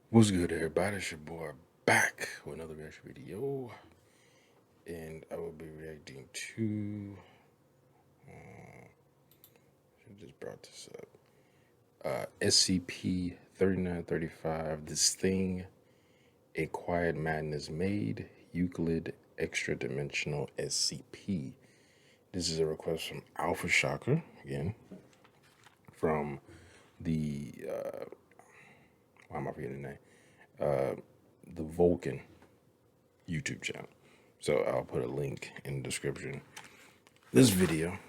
What's good, everybody? It's your boy back with another reaction video, and I will be reacting to. I just brought this up. SCP-3935. This thing, a quiet madness made. Euclid, Extradimensional SCP. This is a request from Alpha Shocker again, from the. Why am I forgetting the name? The Vulcan YouTube channel. So I'll put a link in the description this video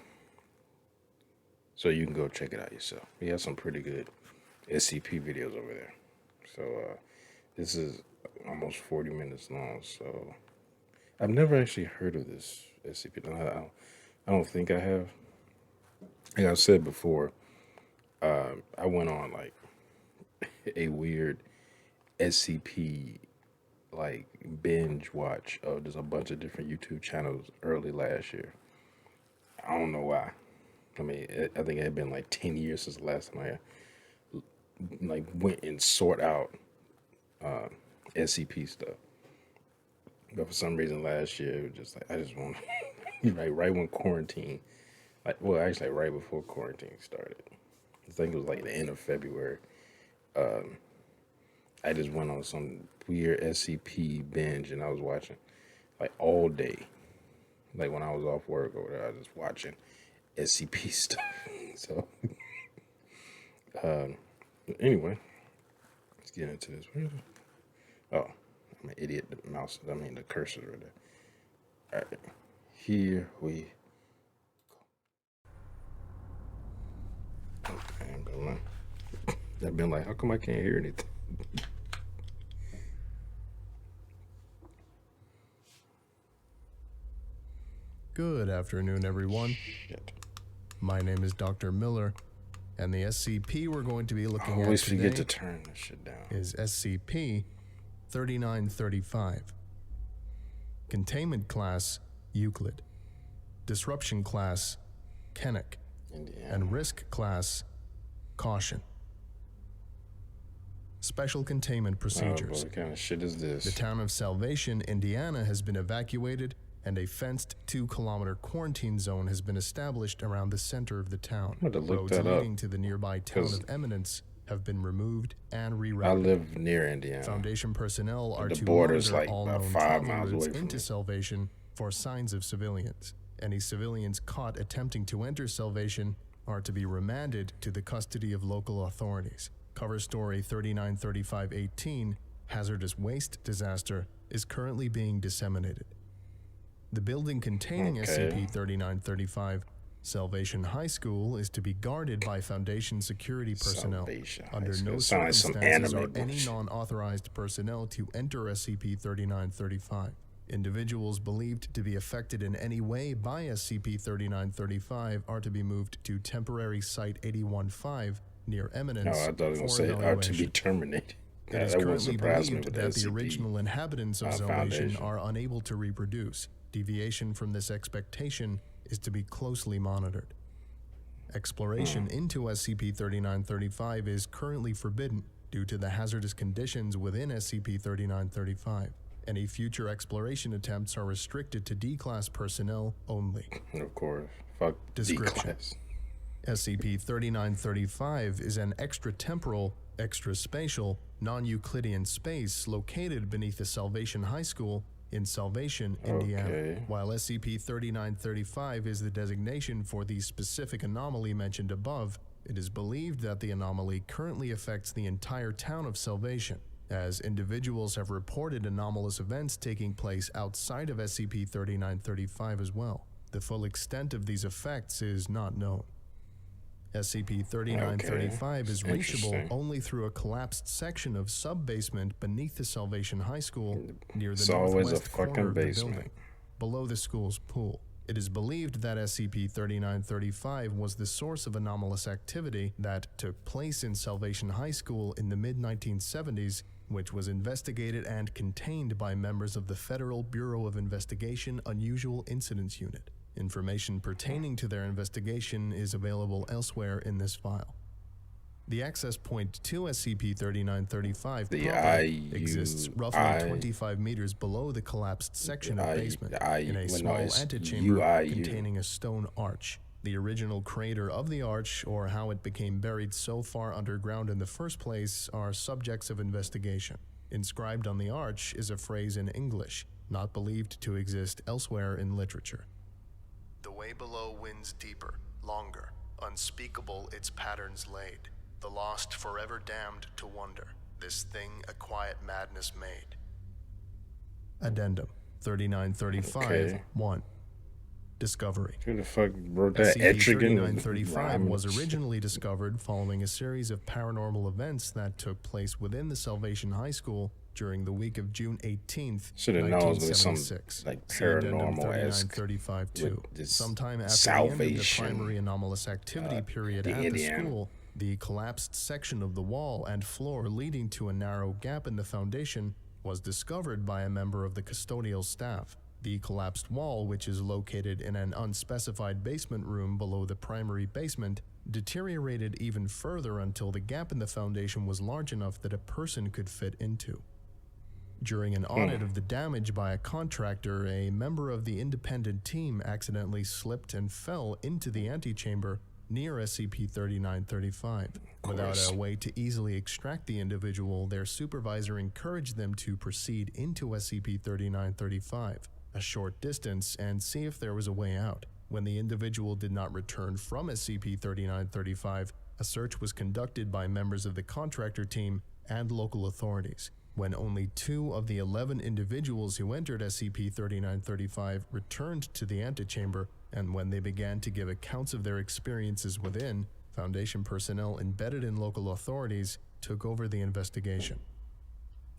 so you can go check it out yourself. We have some pretty good SCP videos over there. So this is almost 40 minutes long. So I've never actually heard of this SCP. I don't think I have. Like I said before, I went on like a weird SCP like binge watch of just a bunch of different YouTube channels early last year. I don't know why. I mean, I think it had been like 10 years since the last time I like went and sort out SCP stuff. But for some reason last year, it was just like I just want like right when quarantine, actually like right before quarantine started. I think it was like the end of February. I just went on some weird SCP binge and I was watching like all day. Like when I was off work or whatever, I was just watching SCP stuff. So, anyway, let's get into this. Oh, I'm an idiot. The mouse, the cursor's right there. All right, here we go. Okay, I've been like, how come I can't hear anything? Good afternoon, everyone. Shit. My name is Dr. Miller, and the SCP we're going to be looking I at always today forget to turn this shit down. is SCP-3935. Containment Class, Euclid. Disruption Class, Kennick. Indiana. And Risk Class, Caution. Special Containment Procedures. What kind of shit is this? The town of Salvation, Indiana has been evacuated, and a fenced 2-kilometer quarantine zone has been established around the center of the town. Roads leading to the nearby town of Eminence have been removed and rerouted. I live near Indiana. Foundation personnel are to border's monitor like all about known 5 travel miles routes away from into me. Salvation for signs of civilians. Any civilians caught attempting to enter Salvation are to be remanded to the custody of local authorities. Cover story 393518, Hazardous Waste Disaster, is currently being disseminated. The building containing SCP-3935, Salvation High School, is to be guarded by Foundation security personnel. Under no circumstances are any non-authorized personnel to enter SCP-3935. Individuals believed to be affected in any way by SCP-3935 are to be moved to temporary Site 815 near Eminence. No, I thought it was going to say are to be terminated. It is currently believed that the original inhabitants of Salvation are unable to reproduce. Deviation from this expectation is to be closely monitored. Exploration into SCP-3935 is currently forbidden due to the hazardous conditions within SCP-3935. Any future exploration attempts are restricted to D-Class personnel only. Of course. Fuck D-Class. SCP-3935 is an extratemporal, extraspatial, non-Euclidean space located beneath the Salvation High School in Salvation, Indiana. While SCP-3935 is the designation for the specific anomaly mentioned above, it is believed that the anomaly currently affects the entire town of Salvation, as individuals have reported anomalous events taking place outside of SCP-3935 as well. The full extent of these effects is not known. SCP-3935 is reachable only through a collapsed section of sub-basement beneath the Salvation High School near the northwest corner of the building, below the school's pool. It is believed that SCP-3935 was the source of anomalous activity that took place in Salvation High School in the mid-1970s, which was investigated and contained by members of the Federal Bureau of Investigation Unusual Incidents Unit. Information pertaining to their investigation is available elsewhere in this file. The access point to SCP-3935 The proper exists roughly 25 meters below the collapsed section of basement in a small antechamber containing a stone arch. The original creator of the arch, or how it became buried so far underground in the first place, are subjects of investigation. Inscribed on the arch is a phrase in English, not believed to exist elsewhere in literature. The way below winds deeper, longer, unspeakable its patterns laid. The lost forever damned to wonder, this thing a quiet madness made. Addendum 3935 1. Discovery. Who the fuck wrote that? SCP-3935 was originally discovered following a series of paranormal events that took place within the Salvation High School during the week of June 18th, Should have known it was some 1976. like paranormal-esque 3935-2. this Sometime after Salvation, the end of the primary anomalous activity period the at Indiana. the school, the collapsed section of the wall and floor leading to a narrow gap in the foundation was discovered by a member of the custodial staff. The collapsed wall, which is located in an unspecified basement room below the primary basement, deteriorated even further until the gap in the foundation was large enough that a person could fit into. During an audit of the damage by a contractor, a member of the independent team accidentally slipped and fell into the antechamber near SCP-3935. Without a way to easily extract the individual, their supervisor encouraged them to proceed into SCP-3935, a short distance, and see if there was a way out. When the individual did not return from SCP-3935, a search was conducted by members of the contractor team and local authorities. When only 2 of the 11 individuals who entered SCP-3935 returned to the antechamber, and when they began to give accounts of their experiences within, Foundation personnel embedded in local authorities took over the investigation.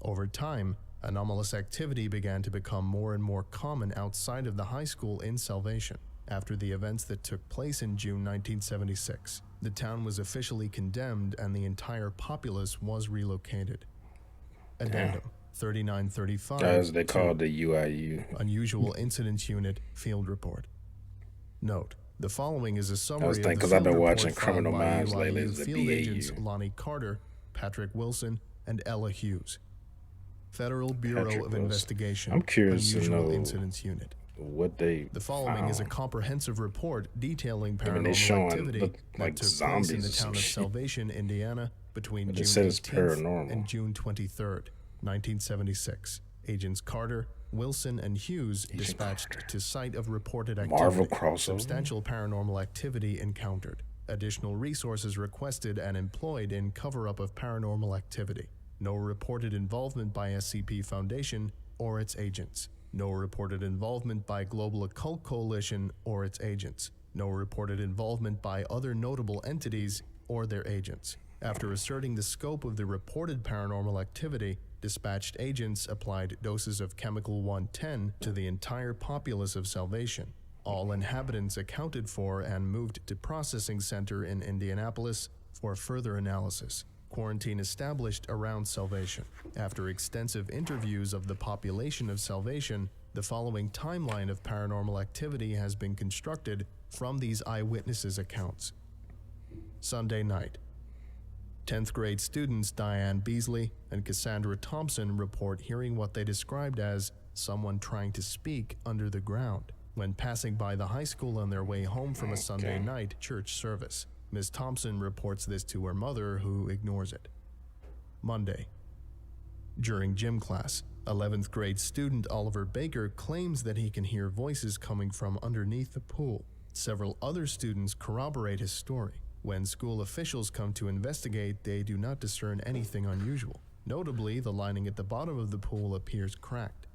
Over time, anomalous activity began to become more and more common outside of the high school in Salvation. After the events that took place in June 1976, the town was officially condemned and the entire populace was relocated. Addendum 3935. As they call the UIU. Unusual Incidents Unit Field Report. Note: the following is a summary of the because I've been field watching report filed Criminal by Minds lately. UIU It's the field agents BAU. Lonnie Carter, Patrick Wilson, and Ella Hughes. Federal Bureau Patrick of Wilson. Investigation. I'm curious to Unusual know Incidents Unit. What they The following is a found. comprehensive report detailing I mean, they paranormal showing activity look that like took place zombies in the or some town of shit. Salvation, Indiana, between But it June says 18th paranormal. and June 23rd, 1976. Agents Carter, Wilson, and Hughes dispatched Carter. to site of reported Marvel activity. crossover. Substantial paranormal activity encountered. Additional resources requested and employed in cover-up of paranormal activity. No reported involvement by SCP Foundation or its agents. No reported involvement by Global Occult Coalition or its agents. No reported involvement by other notable entities or their agents. After asserting the scope of the reported paranormal activity, dispatched agents applied doses of Chemical 110 to the entire populace of Salvation. All inhabitants accounted for and moved to Processing Center in Indianapolis for further analysis. Quarantine established around Salvation. After extensive interviews of the population of Salvation, the following timeline of paranormal activity has been constructed from these eyewitnesses' accounts. Sunday night. 10th grade students Diane Beasley and Cassandra Thompson report hearing what they described as someone trying to speak under the ground when passing by the high school on their way home from a Sunday night church service. Ms. Thompson reports this to her mother, who ignores it. Monday. During gym class, 11th grade student Oliver Baker claims that he can hear voices coming from underneath the pool. Several other students corroborate his story. When school officials come to investigate, they do not discern anything unusual. Notably, the lining at the bottom of the pool appears cracked.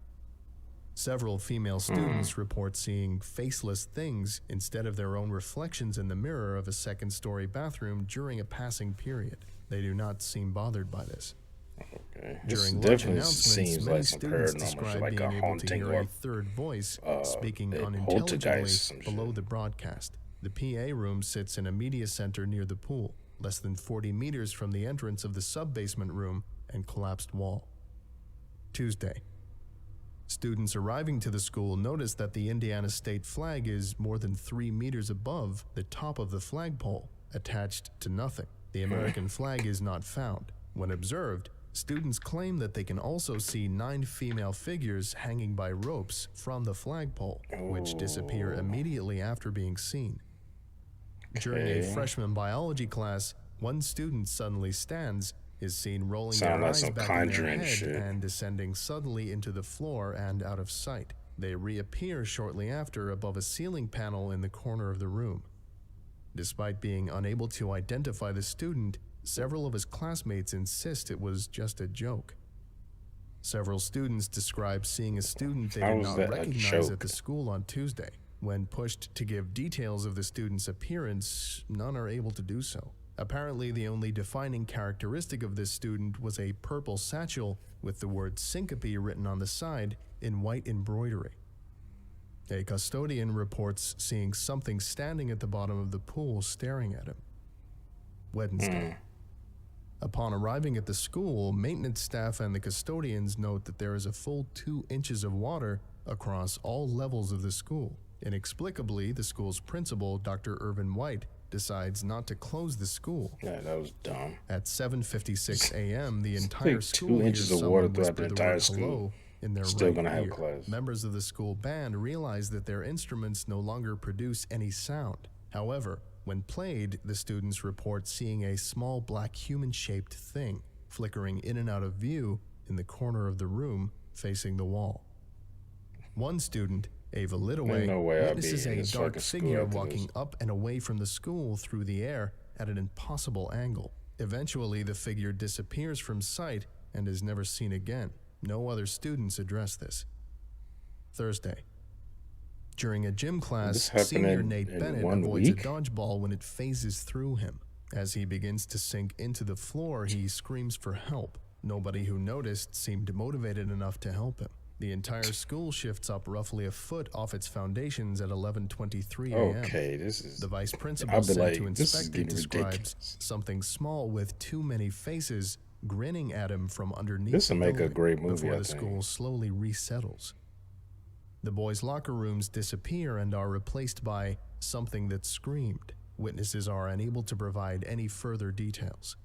Several female students report seeing faceless things instead of their own reflections in the mirror of a second-story bathroom during a passing period. They do not seem bothered by this. Okay. This During lunch definitely announcements, seems many like some students paranormal describe shit, like a being able to haunting hear or a third voice speaking a unintelligibly poltergeist, some below shit. the broadcast. The PA room sits in a media center near the pool, less than 40 meters from the entrance of the sub-basement room and collapsed wall. Tuesday. Students arriving to the school notice that the Indiana state flag is more than 3 meters above the top of the flagpole, attached to nothing. The American flag is not found. When observed, students claim that they can also see 9 female figures hanging by ropes from the flagpole, which disappear immediately after being seen. During a freshman biology class, one student suddenly stands, is seen rolling their eyes back in their head and descending suddenly into the floor and out of sight. They reappear shortly after above a ceiling panel in the corner of the room. Despite being unable to identify the student, several of his classmates insist it was just a joke. Several students describe seeing a student they did not recognize at the school on Tuesday. When pushed to give details of the student's appearance, none are able to do so. Apparently, the only defining characteristic of this student was a purple satchel with the word syncope written on the side in white embroidery. A custodian reports seeing something standing at the bottom of the pool staring at him. Wednesday. Upon arriving at the school, maintenance staff and the custodians note that there is a full 2 inches of water across all levels of the school. Inexplicably, the school's principal, Dr. Irvin White, decides not to close the school. Yeah, that was dumb. At 7:56 a.m., the entire school 2 inches of water throughout the entire school. Hello in their Still right gonna have ear. class. Members of the school band realize that their instruments no longer produce any sound. However, when played, the students report seeing a small black human-shaped thing flickering in and out of view in the corner of the room facing the wall. One student, Ava Litaway, witnesses a dark figure walking up and away from the school through the air at an impossible angle. Eventually, the figure disappears from sight and is never seen again. No other students address this. Thursday. During a gym class, senior Nate Bennett avoids a dodgeball when it phases through him. As he begins to sink into the floor, he screams for help. Nobody who noticed seemed motivated enough to help him. The entire school shifts up roughly a foot off its foundations at 11:23 a.m. Okay, this is... The vice principal sent to inspect it describes something small with too many faces grinning at him from underneath this will make a great movie, before the school slowly resettles. The boys' locker rooms disappear and are replaced by something that screamed. Witnesses are unable to provide any further details.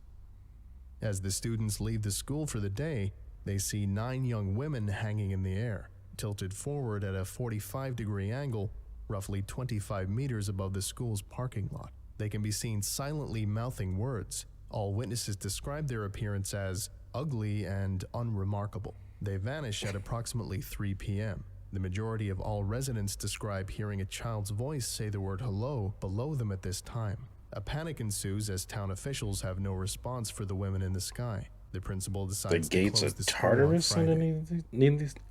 As the students leave the school for the day, they see 9 young women hanging in the air, tilted forward at a 45-degree angle, roughly 25 meters above the school's parking lot. They can be seen silently mouthing words. All witnesses describe their appearance as ugly and unremarkable. They vanish at approximately 3 p.m. The majority of all residents describe hearing a child's voice say the word hello below them at this time. A panic ensues as town officials have no response for the women in the sky. The principal decides to close the school on Friday.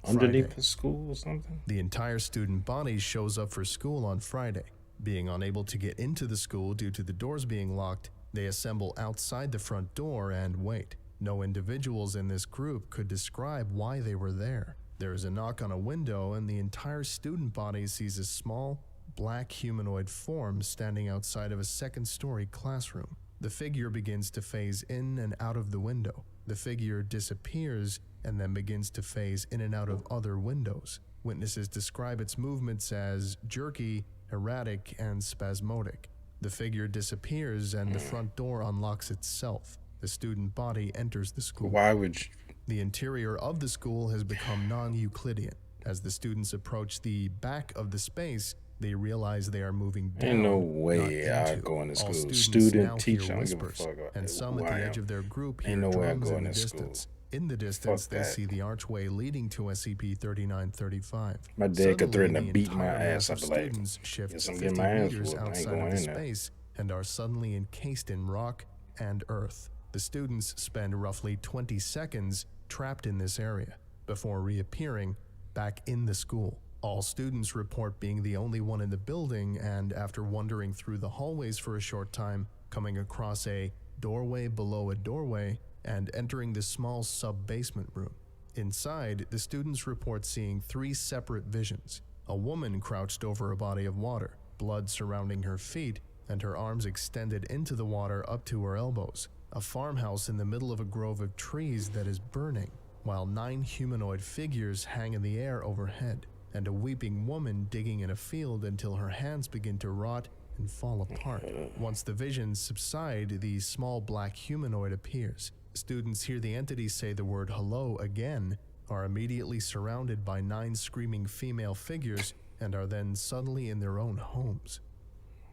underneath the school or something? The entire student body shows up for school on Friday. Being unable to get into the school due to the doors being locked, they assemble outside the front door and wait. No individuals in this group could describe why they were there. There is a knock on a window and the entire student body sees a small, black humanoid form standing outside of a second-story classroom. The figure begins to phase in and out of the window. The figure disappears and then begins to phase in and out of other windows. Witnesses describe its movements as jerky, erratic, and spasmodic. The figure disappears and the front door unlocks itself. The student body enters the school. Why would you? The interior of the school has become non-Euclidean. As the students approach the back of the space, they realize they are moving down. Ain't no way I go into school. Student, teacher, I don't give a fuck. And some at the edge of their group hear no way I drums go in the into distance. school. In the distance, they see the archway leading to SCP-3935. My dad could threaten to Suddenly, beat the my entire ass. I'd mass be of like, students shift yes, I'm 50 getting my ass meters whooped. I ain't outside going of the in there. space and are suddenly encased in rock and earth. The students spend roughly 20 seconds trapped in this area before reappearing back in the school. All students report being the only one in the building and, after wandering through the hallways for a short time, coming across a doorway below a doorway and entering the small sub-basement room. Inside, the students report seeing 3 separate visions. A woman crouched over a body of water, blood surrounding her feet, and her arms extended into the water up to her elbows. A farmhouse in the middle of a grove of trees that is burning, while 9 humanoid figures hang in the air overhead, and a weeping woman digging in a field until her hands begin to rot and fall apart. Once the visions subside, the small black humanoid appears. Students hear the entity say the word hello again, are immediately surrounded by 9 screaming female figures, and are then suddenly in their own homes.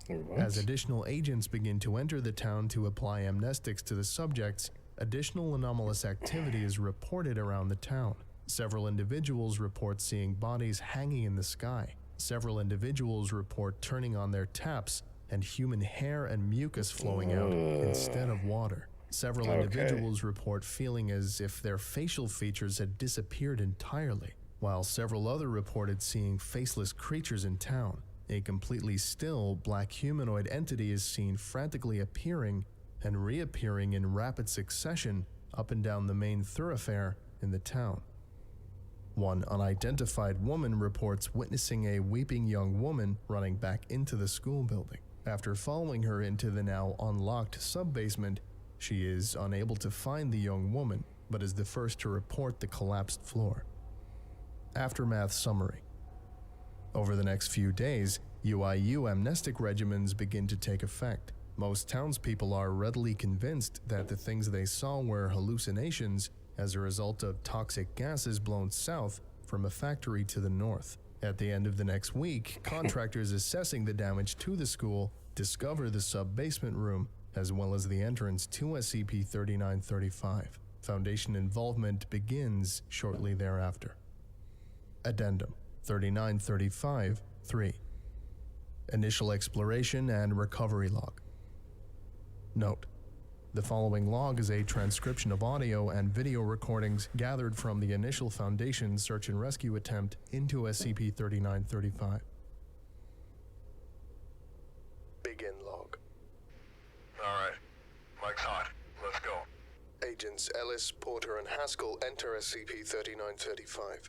What? As additional agents begin to enter the town to apply amnestics to the subjects, additional anomalous activity is reported around the town. Several individuals report seeing bodies hanging in the sky. Several individuals report turning on their taps and human hair and mucus flowing out instead of water. Several individuals report feeling as if their facial features had disappeared entirely, while several other reported seeing faceless creatures in town. A completely still black humanoid entity is seen frantically appearing and reappearing in rapid succession up and down the main thoroughfare in the town. One unidentified woman reports witnessing a weeping young woman running back into the school building. After following her into the now unlocked sub-basement, she is unable to find the young woman, but is the first to report the collapsed floor. Aftermath summary. Over the next few days, UIU amnestic regimens begin to take effect. Most townspeople are readily convinced that the things they saw were hallucinations as a result of toxic gases blown south from a factory to the north. At the end of the next week, contractors assessing the damage to the school discover the sub-basement room as well as the entrance to SCP-3935. Foundation involvement begins shortly thereafter. Addendum 3935-3. Initial exploration and recovery log. Note: the following log is a transcription of audio and video recordings gathered from the initial Foundation search and rescue attempt into SCP-3935. Begin log. Alright. Mike's hot. Let's go. Agents Ellis, Porter, and Haskell enter SCP-3935.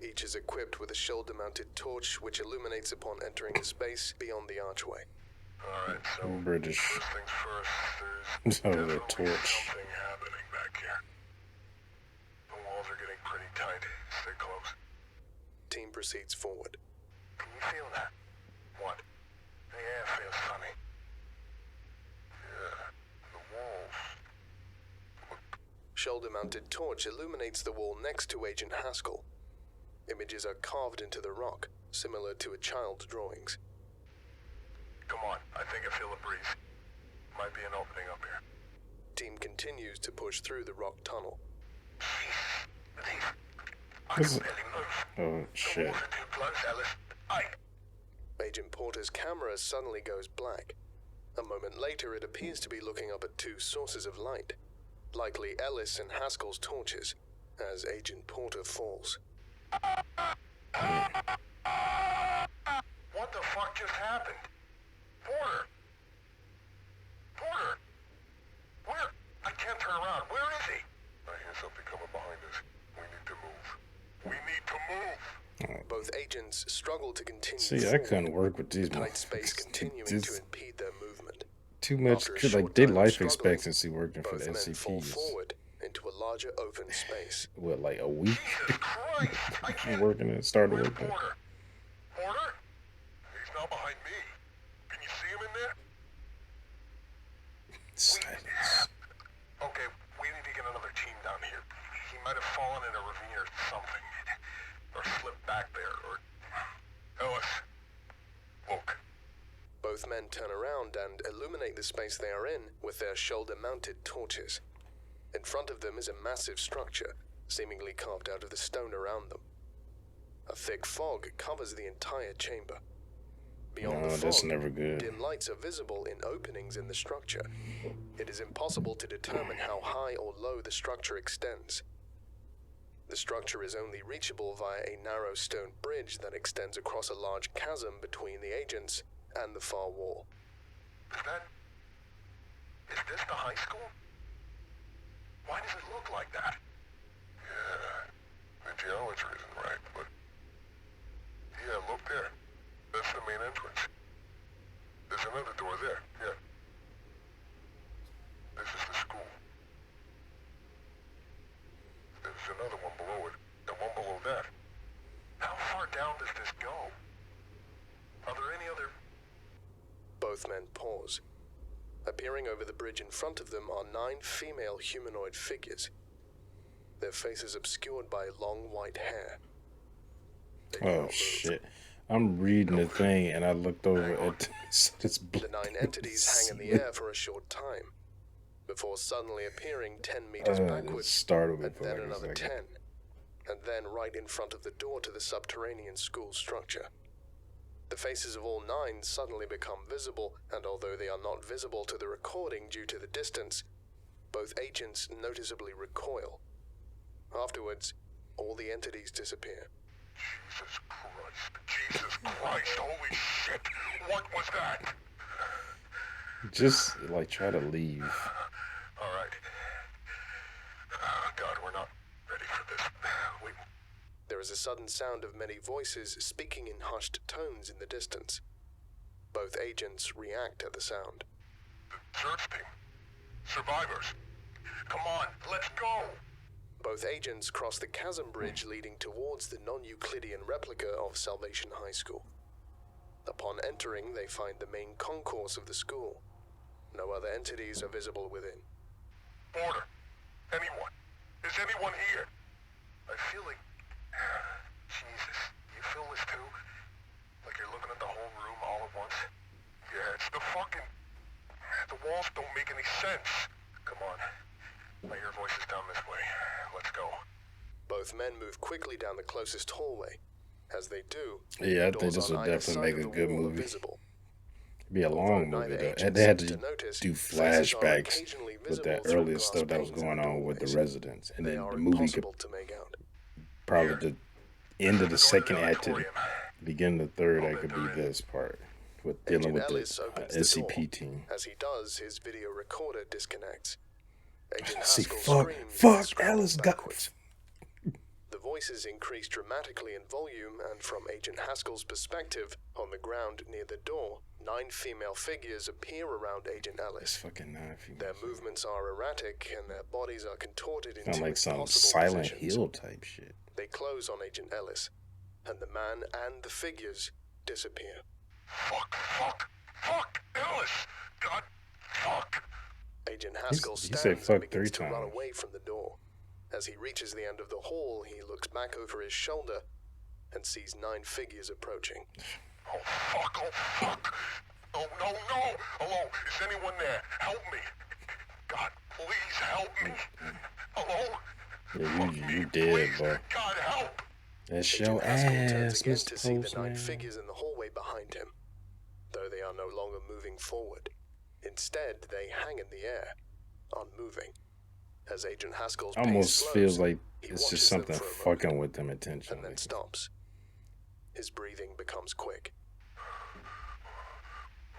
Each is equipped with a shoulder-mounted torch which illuminates upon entering the space beyond the archway. Alright, so British. first things first, there's Oh, the definitely torch. something happening back here. The walls are getting pretty tight. Stay close. Team proceeds forward. Can you feel that? What? The air feels funny. Yeah, the walls. Shoulder-mounted torch illuminates the wall next to Agent Haskell. Images are carved into the rock, similar to a child's drawings. Come on, I think I feel a breeze. Might be an opening up here. Team continues to push through the rock tunnel. Leave. I can barely move. Oh, The shit. walls are too close, Ellis. Agent Porter's camera suddenly goes black. A moment later, it appears to be looking up at 2 sources of light, likely Ellis and Haskell's torches, as Agent Porter falls. What the fuck just happened? Porter! Porter! Where? I can't turn around. Where is he? I hear something coming behind us. We need to move. We need to move! Both agents struggle to continue See, I forward, couldn't work with these tight space motherfuckers. continuing This to impede their movement. too much, After a cause short like their time of life struggling, expectancy working for both the men fall SCPs. forward into a larger open space. What, like a week? Jesus Christ! I can't... Working it, started Where's working. Porter? Porter? He's not behind me. Can you see him in there? Silence. Okay, we need to get another team down here. He might have fallen in a ravine or something. Or slipped back there, or... Ellis. Look. Both men turn around and illuminate the space they are in with their shoulder-mounted torches. In front of them is a massive structure, seemingly carved out of the stone around them. A thick fog covers the entire chamber. Beyond No, the that's fog, never good. dim lights are visible in openings in the structure. It is impossible to determine how high or low the structure extends. The structure is only reachable via a narrow stone bridge that extends across a large chasm between the agents and the far wall. Is this the high school? Why does it look like that? Yeah, the geometry isn't right, but... Yeah, look there. That's the main entrance. There's another door there, yeah. This is the school. There's another one below it, and one below that. How far down does this go? Are there any other Both men pause. Appearing over the bridge in front of them are 9 female humanoid figures, their faces obscured by long white hair. They do not Oh move. shit. I'm reading the thing and I looked over at this The 9 entities hang in the air for a short time, before suddenly appearing 10 meters It backwards, startled me and for then like a another second. 10, and then right in front of the door to the subterranean school structure. The faces of all 9 suddenly become visible, and although they are not visible to the recording due to the distance, both agents noticeably recoil. Afterwards, all the entities disappear. Jesus Christ. Jesus Christ. Holy shit. What was that? Just like try to leave. All right. God, we're not ready for this. We... There is a sudden sound of many voices speaking in hushed tones in the distance. Both agents react at the sound. The search team. Survivors. Come on, let's go. Both agents cross the chasm bridge leading towards the non-Euclidean replica of Salvation High School. Upon entering, they find the main concourse of the school. No other entities are visible within. Porter. Anyone. Is anyone here? I feel like... Jesus. You feel this too? Like you're looking at the whole room all at once? Yeah, it's the fucking... The walls don't make any sense. Come on. I hear voices down this way. Let's go. Both men move quickly down the closest hallway. As they do, Yeah, I think doors this on would either definitely side make of a the good wall are movie. visible. Be a Although long neither movie though. agent They had seems to notice, do faces are flashbacks occasionally with that visible through earlier glass stuff that was panes in going on with the doorways. residents, and They then are the movie could impossible to make out. probably the end of the This is going second to the act to auditorium. begin of the third I'll act could bet be they're in. this part with dealing Agent with Ellis the opens the SCP door. team. As he does, his video recorder disconnects. Agent See, Haskell screams and fuck, scrambles Alice got. backwards. The voices increase dramatically in volume, and from Agent Haskell's perspective, on the ground near the door, 9 female figures appear around Agent It's Ellis. fucking knife. Their movements are erratic, and their bodies are contorted Sound into like some impossible Silent positions. Hill type shit. They close on Agent Ellis, and the man and the figures disappear. Fuck, fuck, fuck, Ellis! God, fuck! Agent Haskell he said stands fuck and begins 3 to run times. away from the door. As he reaches the end of the hall, he looks back over his shoulder and sees 9 figures approaching. Oh, fuck, oh, fuck! Oh, no, no! Hello, is anyone there? Help me! God, please help me! Hello? Yeah, you dead, Please, bro. God, help! That's Agent your Haskell ass, turns again Mr. to see the 9 Postman. figures in the hallway behind him, though they are no longer moving forward. Instead, they hang in the air, unmoving. As Agent Haskell's pace Almost slows, feels like he it's watches just them something for a fucking moment, with them and intentionally. then stops. His breathing becomes quick.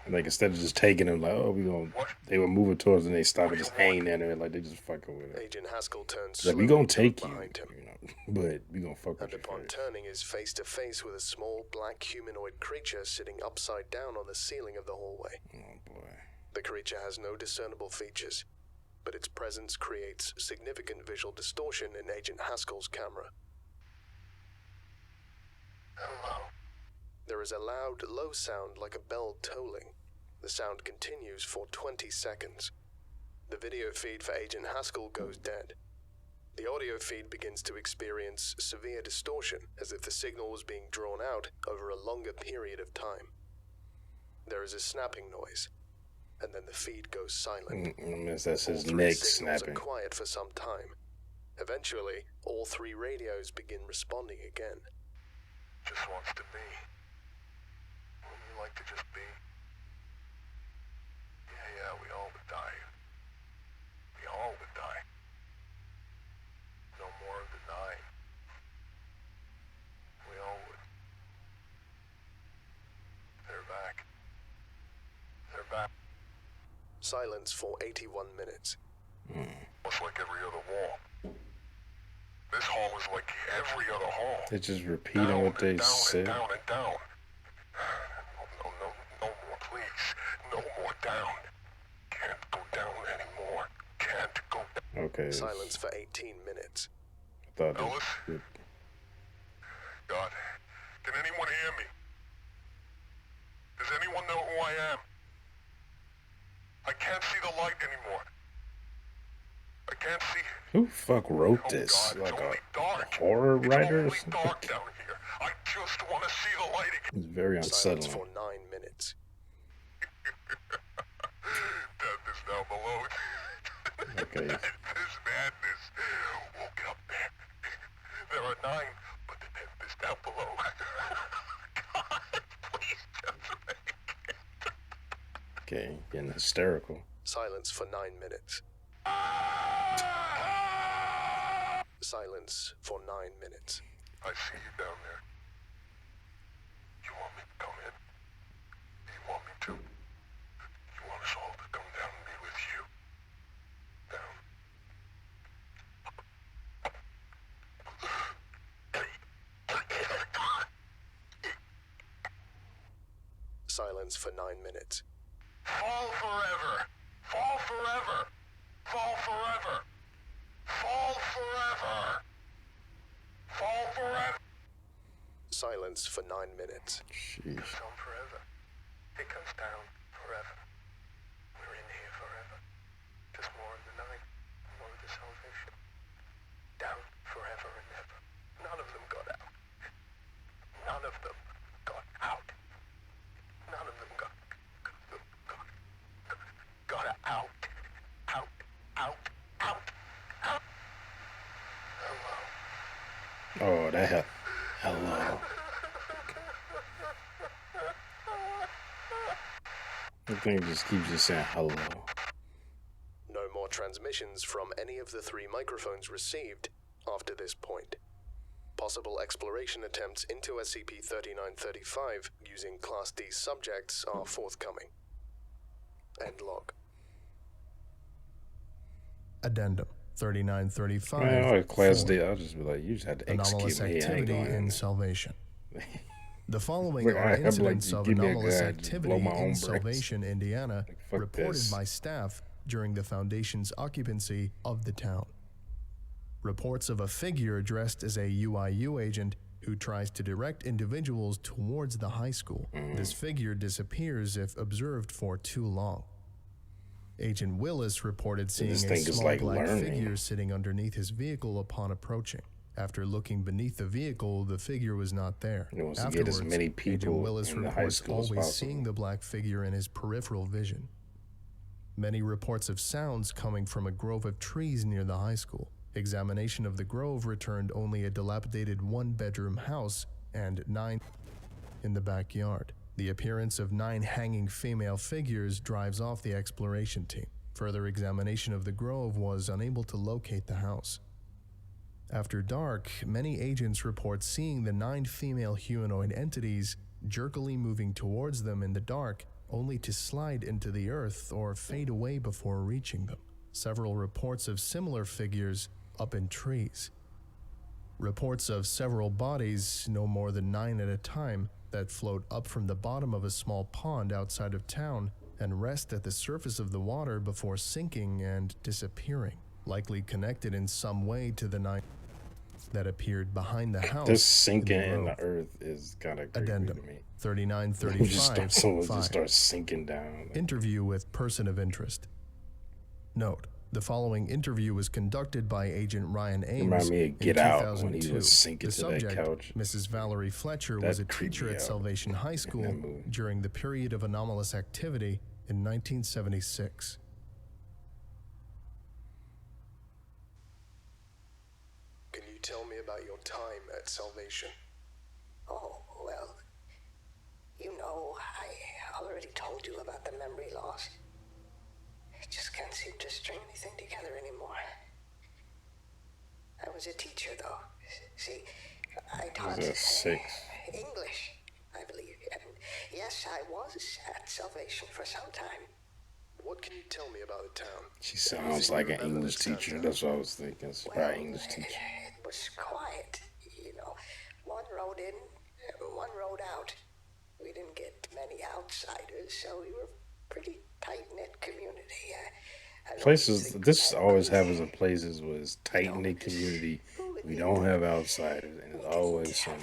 Like instead of just taking them, like, oh, they were moving towards and they stop and just hang in there, like they just fucking with it. Agent Haskell turns Like, slowly we gonna to take look you, behind him, you know, but we gonna fuck with and you upon first. turning is face to face with a small black humanoid creature sitting upside down on the ceiling of the hallway. Oh boy. The creature has no discernible features, but its presence creates significant visual distortion in Agent Haskell's camera. Hello? There is a loud, low sound like a bell tolling. The sound continues for 20 seconds. The video feed for Agent Haskell goes dead. The audio feed begins to experience severe distortion, as if the signal was being drawn out over a longer period of time. There is a snapping noise, and then the feed goes silent. That's All his 3 neck signals snapping. are quiet for some time. Eventually, all 3 radios begin responding again. Just wants to be. Wouldn't you like to just be? Yeah, we all would die. We all would die. No more of the 9. We all would. They're back. They're back. Silence for 81 minutes. It's like every other wall. This hall is like every other hall. They're just repeating what they down said. and down and down. No more, please. No more down. Can't go down anymore. Can't go down. Okay. Silence for 18 minutes. I thought Ellis? it, God, can anyone hear me? Does anyone know who I am? I can't see the light anymore. I can't see. Who the fuck wrote Oh this? God, it's Like only a dark. horror It's writer or only something? dark down here. I just want to see the light again. It's very Silence unsettling. for 9 minutes. Death is down below. Okay. This madness. We'll get up there. There are 9, but the death is down below. God, please just make it. Okay, getting hysterical. Silence for 9 minutes. Silence for 9 minutes. I see you down there. You want me to come in? You want me to? You want us all to come down and be with you? Down. Silence for 9 minutes. Fall forever. Fall forever. Fall forever. Fall forever. Fall forever. Silence for 9 minutes. Sheesh. Down forever. It comes down forever. We're in here forever. Just more of the night, more of the salvation. Down forever and ever. None of them got out. None of them got out. None of them got out. Out. Out. Out. Out. Hello. Oh, that hell. Hello. The thing just keeps just saying hello. No more transmissions from any of the 3 microphones received after this point. Possible exploration attempts into SCP-3935 using Class D subjects are forthcoming. End log. Addendum 3935. Man, oh, Class 4. D, I'll just be like, you just had to Anomalous execute me. I ain't activity going in in. Salvation. The following Look, are I'm like, incidents you of give me a anomalous gun, just blow activity my own in brains. Salvation, Indiana, fuck reported this. by staff during the Foundation's occupancy of the town. Reports of a figure dressed as a UIU agent who tries to direct individuals towards the high school. This figure disappears if observed for too long. Agent Willis reported seeing this a thing is small like black learning. figure sitting underneath his vehicle upon approaching. After looking beneath the vehicle, the figure was not there. He wants to get as many Agent people Willis in the high reports school as always possible. seeing the black figure in his peripheral vision. Many reports of sounds coming from a grove of trees near the high school. Examination of the grove returned only a dilapidated one-bedroom house and 9 in the backyard. The appearance of 9 hanging female figures drives off the exploration team. Further examination of the grove was unable to locate the house. After dark, many agents report seeing the 9 female humanoid entities jerkily moving towards them in the dark, only to slide into the earth or fade away before reaching them. Several reports of similar figures up in trees. Reports of several bodies, no more than 9 at a time, that float up from the bottom of a small pond outside of town and rest at the surface of the water before sinking and disappearing, likely connected in some way to the 9 that appeared behind the house. This sinking in in grove. the earth is kind of creepy Addendum to me. 3935. Someone 5. just starts sinking down. Interview with person of interest. Note: the following interview was conducted by Agent Ryan Ames Remind me of in Get Out when he 2002. was sinking The to that subject, couch. Mrs. Valerie Fletcher, That was a creeped teacher me at out Salvation High School that movie. during the period of anomalous activity in 1976. Can you tell me about your time at Salvation? Oh, well, you know, I already told you about the memory loss. I just can't seem to string anything together anymore. I was a teacher, though. See, I taught that 6? English, I believe. And yes, I was at Salvation for some time. What can you tell me about the town? She sounds like an English teacher. That's what I was thinking. It's probably an English teacher. It was quiet, you know. One road in, one road out. We didn't get many outsiders, so we were a pretty tight-knit community. Places, this always happens in places where it's tight-knit community. We don't have outsiders, and it's always some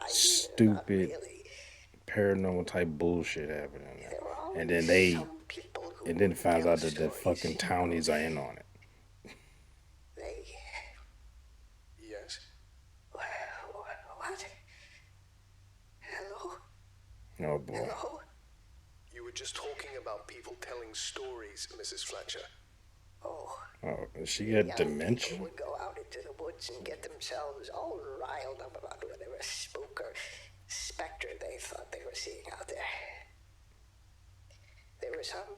stupid paranormal type bullshit happening there. And then they who and then finds tell out that the stories, fucking townies are in on it. They... Yes? What? Hello? Oh boy. Hello? You were just talking about people telling stories, Mrs. Fletcher. Oh, Oh, she got young dementia? people would go out into the woods and get themselves all riled up about whatever spook or specter they thought they were seeing out there. There were some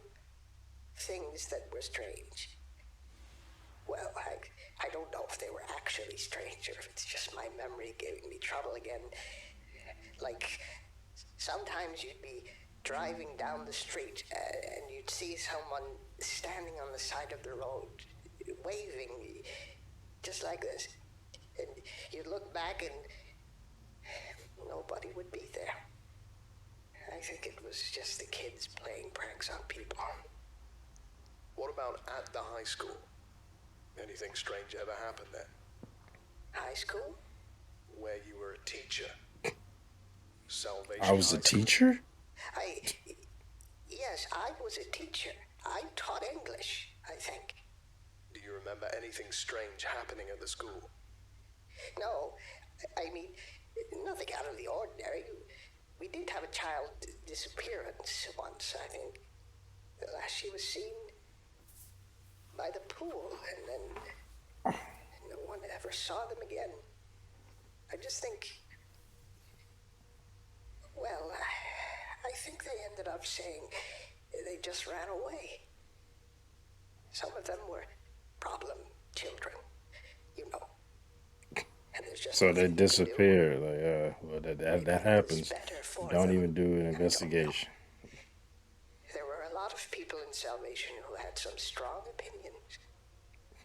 things that were strange. Well, I don't know if they were actually strange or if it's just my memory giving me trouble again. Like, sometimes you'd be driving down the street and you'd see someone standing on the side of the road, waving, just like this. And you'd look back and nobody would be there. I think it was just the kids playing pranks on people. What about at the high school? Anything strange ever happened there? High school? Where you were a teacher? Salvation I was a High School? teacher? Yes, I was a teacher. I taught English, I think. Do you remember anything strange happening at the school? No, I mean, nothing out of the ordinary. We did have a child disappearance once, I think. The last she was seen by the pool, and then no one ever saw them again. I just think, well, I think they ended up saying they just ran away. Some of them were problem children, you know. And there's just So they nothing you can do. disappear. Like, well, that happens. Better for Don't them. even do an I don't know. investigation. There were a lot of people in Salvation who had some strong opinions,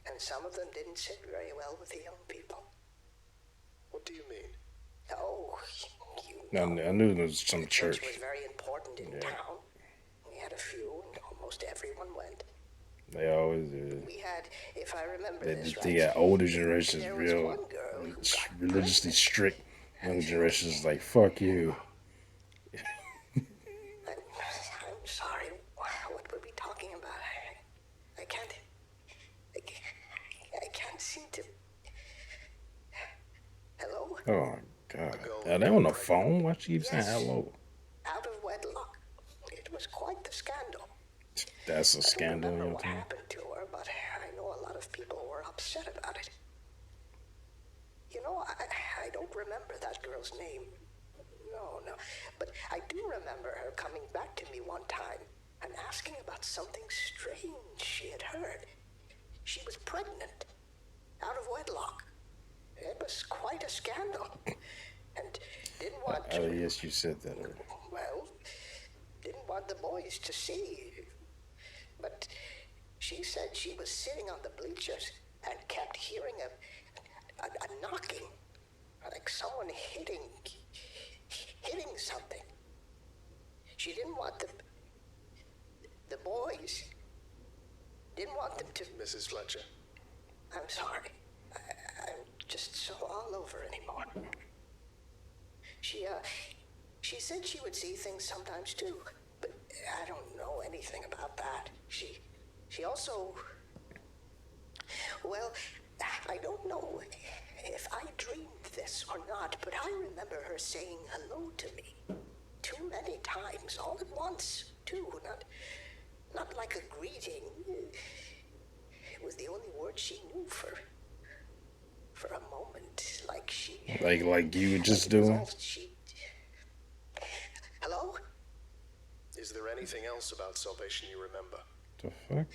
and some of them didn't sit very well with the young people. What do you mean? Oh, you Now, know, I knew there was some the church. was very important in town. We had a few, and almost everyone went. They always do. We had, if I remember They, this they right, got older generations there was real one girl who got religiously pregnant. strict. Young generations like, fuck you. I'm sorry. What were we talking about? I can't seem to. Hello? Oh my god. Are they on the phone? Why she keep saying Yes. hello? Out of wedlock. It was quite the scandal. That's a I scandal don't in remember your what time. happened to her, but I know a lot of people were upset about it. You know, I don't remember that girl's name. No. But I do remember her coming back to me one time and asking about something strange she had heard. She was pregnant, out of wedlock. It was quite a scandal. And didn't want Oh, yes, you said that earlier. well, didn't want the boys to see. But she said she was sitting on the bleachers and kept hearing a knocking, like someone hitting something. She didn't want the boys, didn't want them to. Mrs. Fletcher. I'm sorry. I'm just so all over anymore. She said she would see things sometimes too, but I don't know anything about that. She also, well, I don't know if I dreamed this or not, but I remember her saying hello to me too many times, all at once, too. Not like a greeting. It was the only word she knew for a moment, like she... Like you were just doing? Hello? Is there anything else about Salvation you remember? The fuck?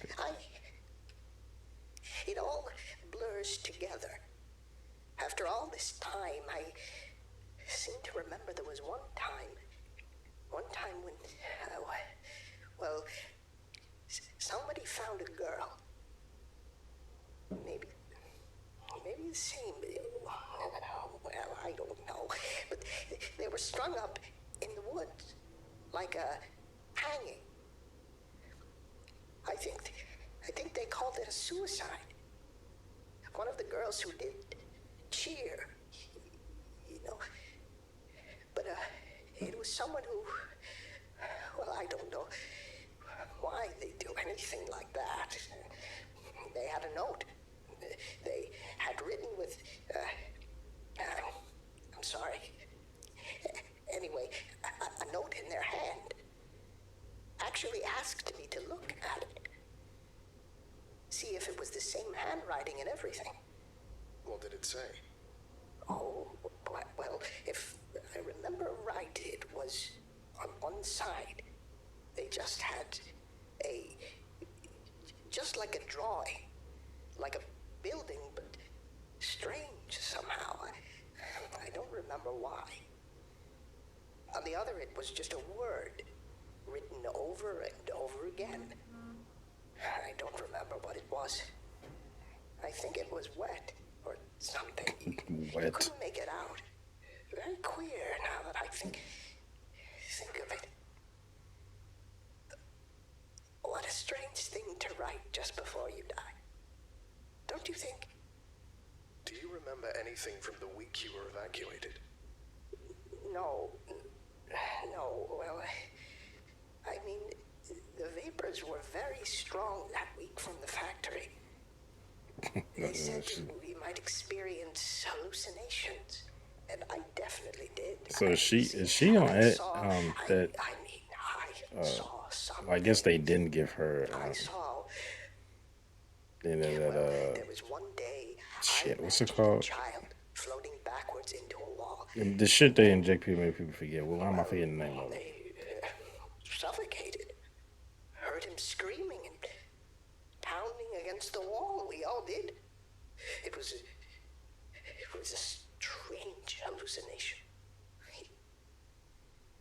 It all blurs together. After all this time, I seem to remember there was one time when, well, somebody found a girl. Maybe the same. Well, I don't know. But they were strung up in the woods, like a hanging. I think they called it a suicide. One of the girls who did cheer, you know. But it was someone who, well, I don't know why they do a note. They had written with, I'm sorry. Anyway, a note in their hand. Actually asked me to look at it. See if it was the same handwriting and everything. What did it say? Oh, well, if I remember right, it was on one side. They just had just like a drawing, like a building, but strange somehow. I don't remember why. On the other, it was just a word, written over and over again. I don't remember what it was. I think it was wet or something. Wet. You couldn't make it out. Very queer now that I think of it. What a strange thing to write just before you die. Don't you think? Do you remember anything from the week you were evacuated? No, well, I mean, the vapors were very strong that week from the factory. They said we might experience hallucinations, and I definitely did. So is she on it? That I saw something. I guess they didn't give her. I saw. You know that There was one day. shit. I What's it imagined called? a child floating backwards into a wall. The shit they inject people, make people forget. Well, why am I forgetting the name of it? They suffocated. Heard him screaming and pounding against the wall. We all did. It was a strange hallucination.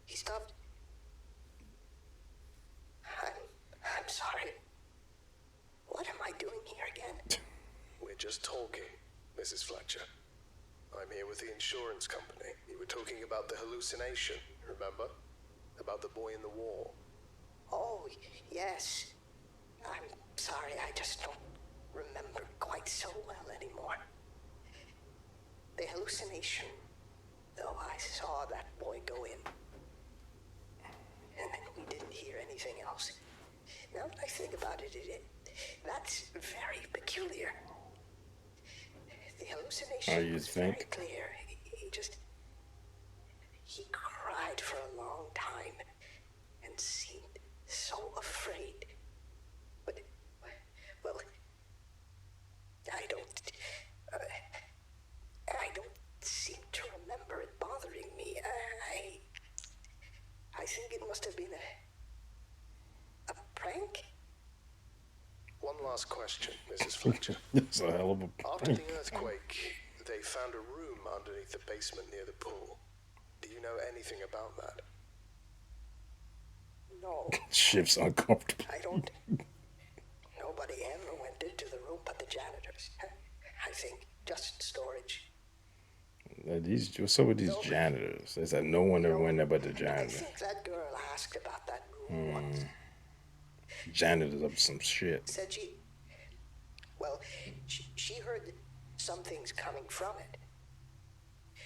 He stopped. I'm sorry. What am I doing here again? We're just talking, Mrs. Fletcher. I'm here with the insurance company. You were talking about the hallucination, remember? About the boy in the wall. Oh, yes. I'm sorry, I just don't remember quite so well anymore. The hallucination, though, I saw that boy go in. And then we didn't hear anything else. Now that I think about it, that's very peculiar. The hallucination Oh, you was think? very clear. He cried for a long time and seemed so afraid. But, well, I don't seem to remember it bothering me. I think it must have been a prank. One last question, Mrs. Fletcher. It's a hell of a After prank. the earthquake, they found a room underneath the basement near the pool. Do you know anything about that? No, Ship's uncomfortable. I don't. Nobody ever went into the room but the janitors. I think just storage. What's up with these janitors? They said no one ever went there but the I janitor. think that girl asked about that room once. Janitor's up to some shit. Said she heard some things coming from it.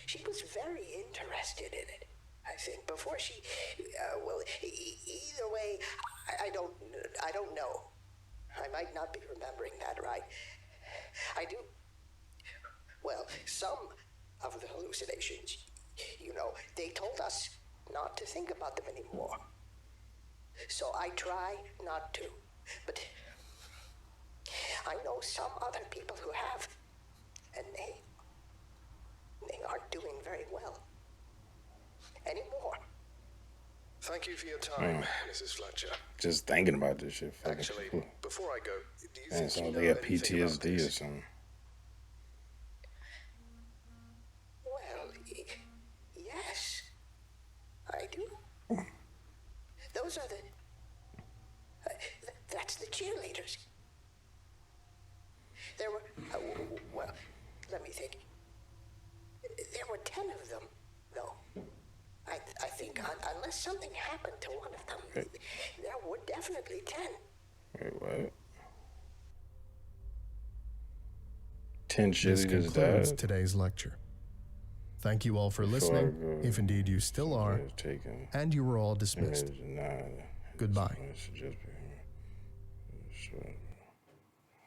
She was very interested in it, I think, before she, either way, I don't know. I might not be remembering that right. I do, well, some of the hallucinations, they told us not to think about them anymore. So I try not to, but I know some other people who have, and they aren't doing very well anymore. Thank you for your time, Mrs. Fletcher. Just thinking about this shit. Fucking Actually, people. before I go, do you Man, think so you know they got anything about PTSD or this? something. Well, yes, I do. Those are that's the cheerleaders. There were, well, let me think. There were 10 of them, though. I think, unless something happened to one of them, there were definitely 10. Wait, what? 10 This cheerleaders concludes died? today's lecture. Thank you all for Before I listening, go, if indeed you still are, taken. and you were all dismissed. Goodbye.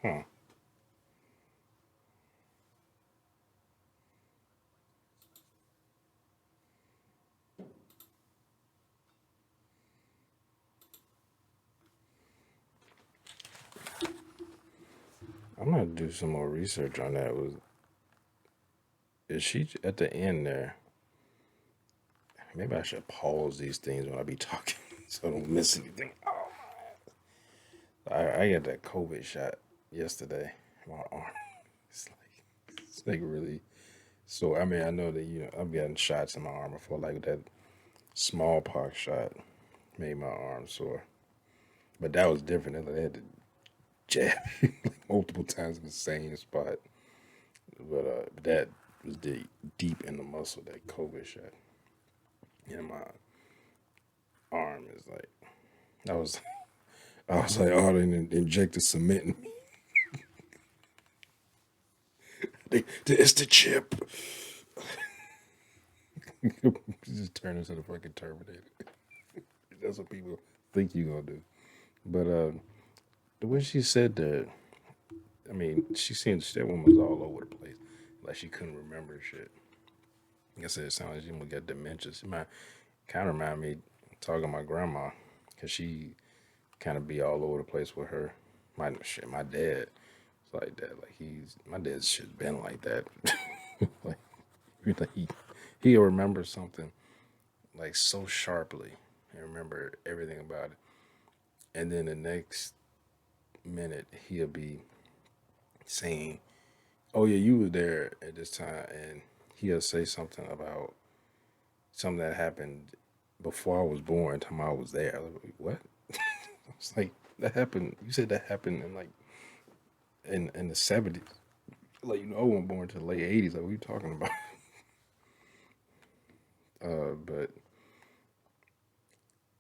Huh. I'm gonna do some more research on that. Is she at the end there? Maybe I should pause these things when I be talking so I don't miss anything. Oh my! I got that COVID shot yesterday. My arm. It's like really. So I mean, I know that I've gotten shots in my arm before, like that smallpox shot made my arm sore, but that was different. They had to jab like multiple times in the same spot. But that was deep in the muscle, that COVID shot. And my arm is like, I was, I was like, oh, they injected cement in me. It's the chip. Just turn into the fucking Terminator. That's what people think you're gonna do. But the way she said that, I mean, that woman was all over the place. Like she couldn't remember shit. Like I said, it sounded like she almost got dementia. She might kind of remind me talking to my grandma, because she kind of be all over the place with her. My dad is like that. Like my dad's shit been like that. Like he'll remember something like so sharply and remember everything about it, and then the next minute he'll be saying, "Oh yeah, you were there at this time," and he'll say something about something that happened before I was born. Time I was there. I was like, what? I was like, that happened. You said that happened in like in the 70s. Like I wasn't born until the late 80s. Like what are you talking about? But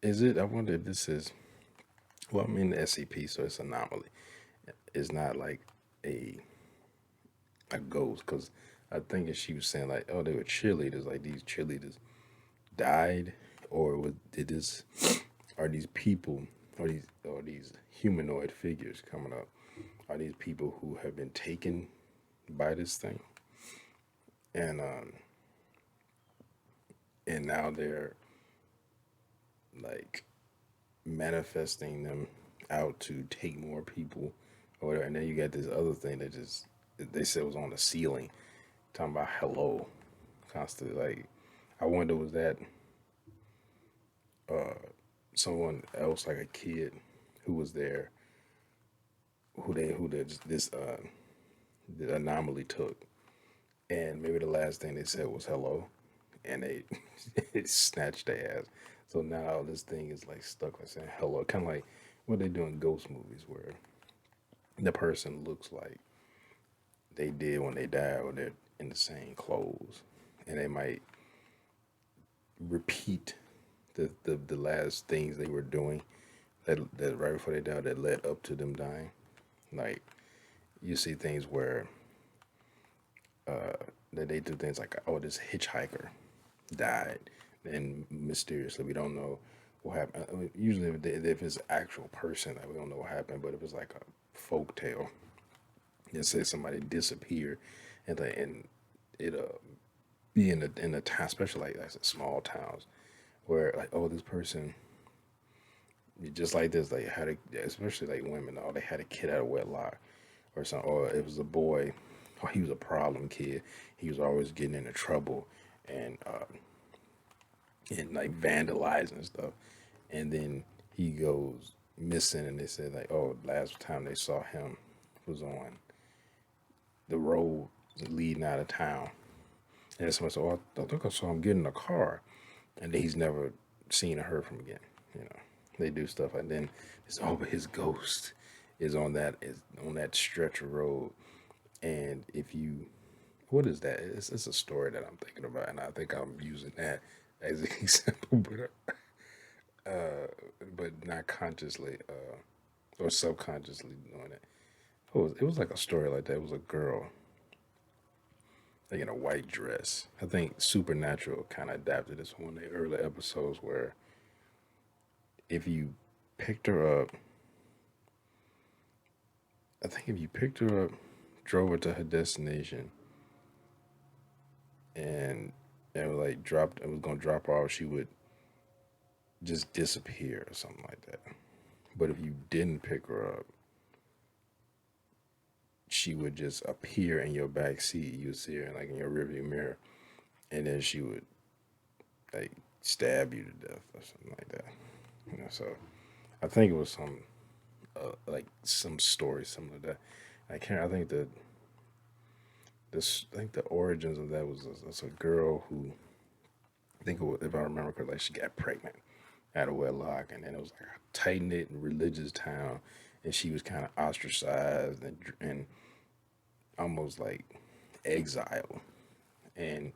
is it? I wonder if this is. Well, I'm in the SCP, so it's anomaly. It's not like a ghost, because I think if she was saying like, oh, they were cheerleaders, like these cheerleaders died, or are these people, or these humanoid figures coming up? Are these people who have been taken by this thing, and now they're like manifesting them out to take more people or whatever. And then you got this other thing that just they said was on the ceiling talking about hello constantly. Like I wonder, was that someone else, like a kid who was there, this the anomaly took, and maybe the last thing they said was hello, and they it snatched their ass. So now this thing is like stuck with saying hello, kind of like what they do in ghost movies, where the person looks like they did when they died, or they're in the same clothes, and they might repeat the last things they were doing that right before they died, that led up to them dying. Like you see things where that they do things like, oh, this hitchhiker died, and mysteriously we don't know what happened. I mean, usually if it's an actual person, like, we don't know what happened. But if it's like a folk tale, it says somebody disappeared, and it be in the town, especially like small towns, where like, oh, this person just like this, like had especially like women, oh, they had a kid out of wedlock or something, or it was a boy, or he was a problem kid, he was always getting into trouble and like vandalizing stuff, and then he goes missing, and they said like, oh, last time they saw him was on the road leading out of town, and somebody said, oh, I think I saw him get in a car, and then he's never seen or heard from again. They do stuff, and then it's, oh, but his ghost is on that stretch of road, and if you, what is that? It's a story that I'm thinking about, and I think I'm using that as an example, but not consciously or subconsciously doing it. It was like a story like that. It was a girl, like in a white dress. I think Supernatural kind of adapted this one of the early episodes, where if you picked her up, I think if you picked her up, drove her to her destination, and like it was gonna drop her off, she would just disappear or something like that. But if you didn't pick her up, she would just appear in your back seat. You would see her like in your rearview mirror, and then she would like stab you to death or something like that. You know, so I think it was some like some story similar to that. I can't. I think that this. I think the origins of that was a girl who I think it was, if I remember correctly, she got pregnant out of wedlock, and then it was like a tight knit and religious town, and she was kind of ostracized and almost like exiled, and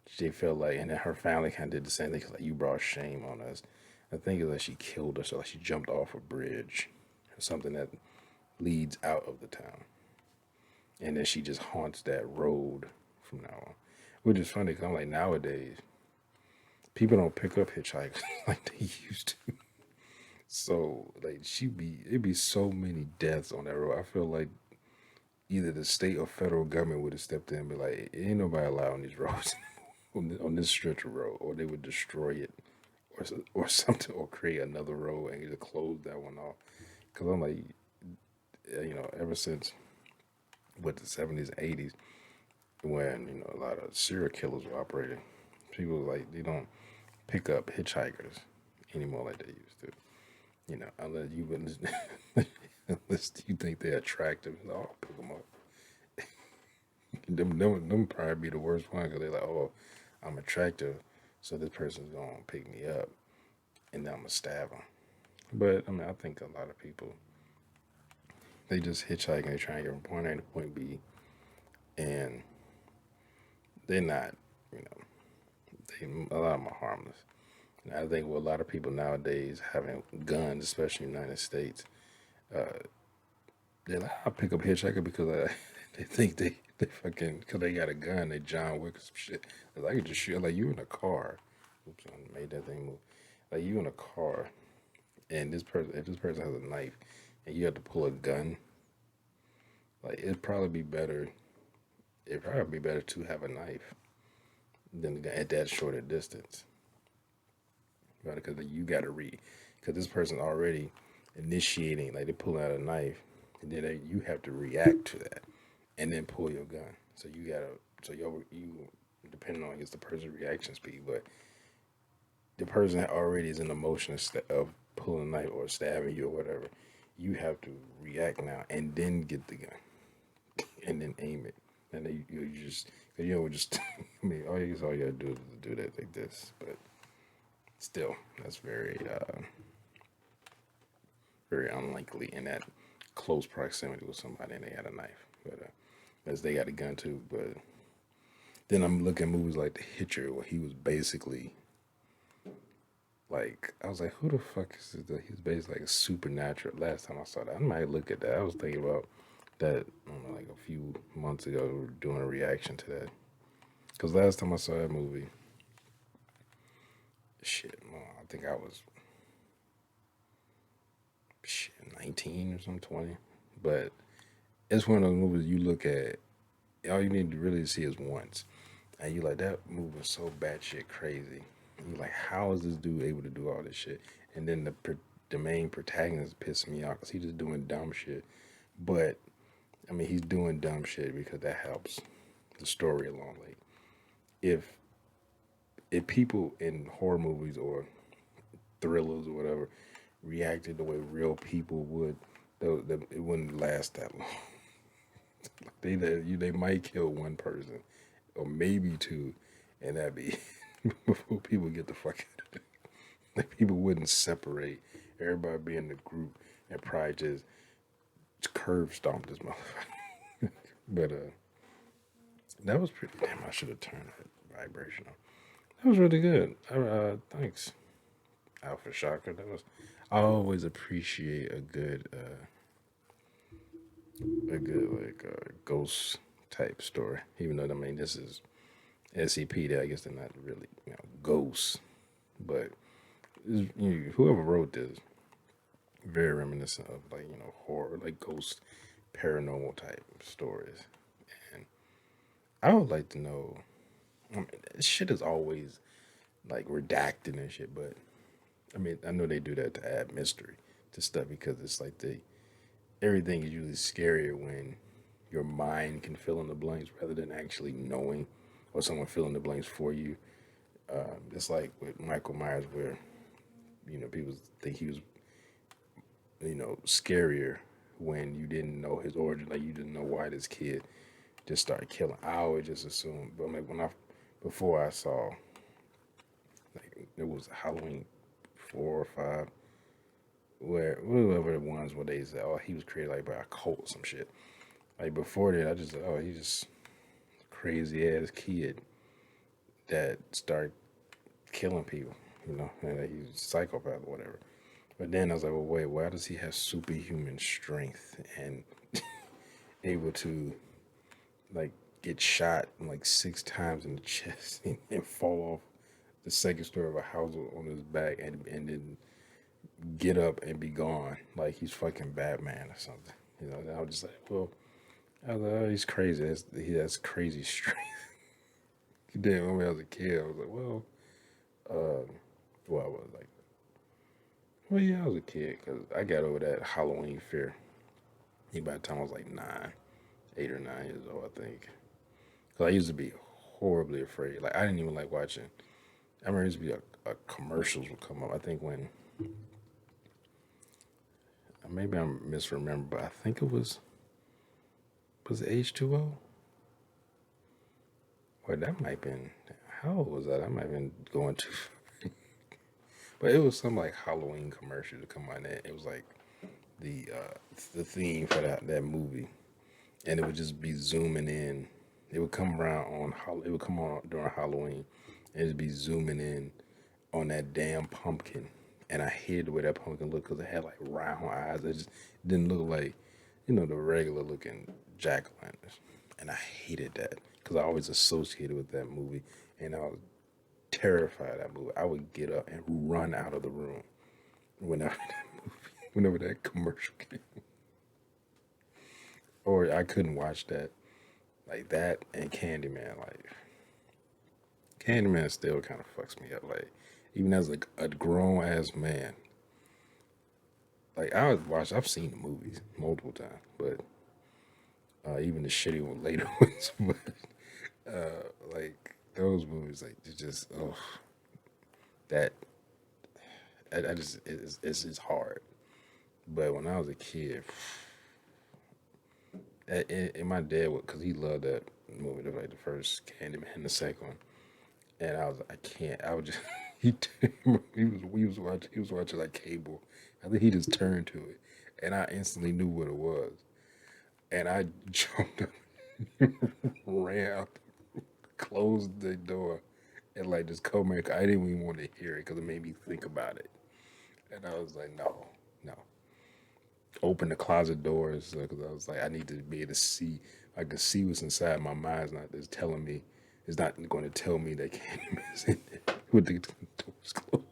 she felt like, and then her family kind of did the same thing. 'Cause like, you brought shame on us. I think it's like she killed herself, like she jumped off a bridge or something that leads out of the town, and then she just haunts that road from now on. Which is funny because I'm like, nowadays people don't pick up hitchhikers like they used to. So like it'd be so many deaths on that road. I feel like either the state or federal government would have stepped in and be like, ain't nobody allowed on these roads on this stretch of road, or they would destroy it, or something, or create another road and just close that one off. Because I'm like, ever since what the 70s, 80s, when a lot of serial killers were operating, people like they don't pick up hitchhikers anymore like they used to. Unless you wouldn't, unless you think they're attractive, I'll pick them up. them probably be the worst one because they're like, oh, I'm attractive, so this person's gonna pick me up, and then I'm gonna stab them. But I mean, I think a lot of people they just hitchhike and they try and get from point A to point B, and they're not, a lot of them are harmless. And I think with a lot of people nowadays having guns, especially in the United States, they're like, I'll pick up hitchhiker because they think they fucking, because they got a gun, they John Wick or some shit. I could just shoot, like you in a car. Oops, I made that thing move. Like you in a car, and if this person has a knife, and you have to pull a gun, like it'd probably be better to have a knife than a gun at that shorter distance. Right? Because you got to because this person's already initiating, like they pull out a knife, and then you have to react to that, and then pull your gun. So you depending on the person's reaction speed, but the person that already is in the motion of pulling a knife or stabbing you or whatever, you have to react now and then get the gun and then aim it, and then you just I mean, all you gotta do is do that like this, but still, that's very very unlikely in that close proximity with somebody and they had a knife, but as they got a gun too. But then I'm looking at movies like The Hitcher, where he was basically like, I was like, who the fuck is this? He's basically like a supernatural. Last time I saw that, I might look at that. I was thinking about that, I don't know, like a few months ago, we were doing a reaction to that. Because last time I saw that movie, I think I was 19 or something, 20. But it's one of those movies you look at, all you need to really see is once. And you like, that movie was so batshit crazy. And you're like, how is this dude able to do all this shit? And then the main protagonist pissed me off because he's just doing dumb shit. But, I mean, he's doing dumb shit because that helps the story along. Like, if people in horror movies or thrillers or whatever reacted the way real people would, it wouldn't last that long. They might kill one person or maybe two, and that'd be before people get the fuck out of it. Like, people wouldn't separate. Everybody be in the group and probably just curve stomp this motherfucker. But that was pretty. Damn, I should have turned that vibration on. That was really good. Thanks, Alpha Shocker. I always appreciate a good ghost type story. Even though, I mean, this is SCP. I guess they're not really ghosts, but whoever wrote this, very reminiscent of like horror, like ghost, paranormal type stories. And I would like to know. I mean, shit is always like redacted and shit, but I mean, I know they do that to add mystery to stuff because it's like everything is usually scarier when your mind can fill in the blanks rather than actually knowing or someone filling the blanks for you. It's like with Michael Myers, where people think he was scarier when you didn't know his origin, like you didn't know why this kid just started killing. I always just assumed, but like before I saw, like it was Halloween 4 or 5, whoever the ones where they said, oh, he was created like by a cult or some shit. Like before that, I just he's just a crazy ass kid that started killing people, and he's a psychopath or whatever. But then I was like, well, wait, why does he have superhuman strength and able to like get shot like 6 times in the chest and fall off the second story of a house on his back and then get up and be gone like he's fucking Batman or something? And I was just like, well, oh, he's crazy. He has crazy strength. Damn, when I was a kid, I was like, well, I was like, well, yeah, I was a kid because I got over that Halloween fear. By the time I was like 8 or 9 years old, I think. Because I used to be horribly afraid. Like, I didn't even like watching. I remember there used to be a commercials would come up. I think when, maybe I'm misremembering, but I think it was it H2O? Well, that might have been, how old was that? I might have been going too far. But it was some like Halloween commercial to come on there. It was like the theme for that movie. And it would just be zooming in. It would come around it would come on during Halloween. And it'd be zooming in on that damn pumpkin. And I hated the way that pumpkin looked because it had like round eyes. It just didn't look like, the regular looking jack-o'-lanterns. And I hated that because I always associated with that movie. And I was terrified of that movie. I would get up and run out of the room whenever that commercial came. Or I couldn't watch that. Like that and Candyman. Like, Candyman still kind of fucks me up. Like, even as like a grown ass man. Like, I've seen the movies multiple times, but even the shitty one later ones. But like those movies, like it's just that I just it's hard. But when I was a kid, and my dad would, because he loved that movie, like the first Candyman and the second one, and I was like, I can't. I would just he was watching like cable. I think he just turned to it, and I instantly knew what it was, and I jumped up, ran out, closed the door, and like just come back. I didn't even want to hear it because it made me think about it, and I was like, no. Open the closet doors because I was like, I need to be able to see. I can see what's inside my mind. It's not going to tell me that Candyman's in there with the doors closed.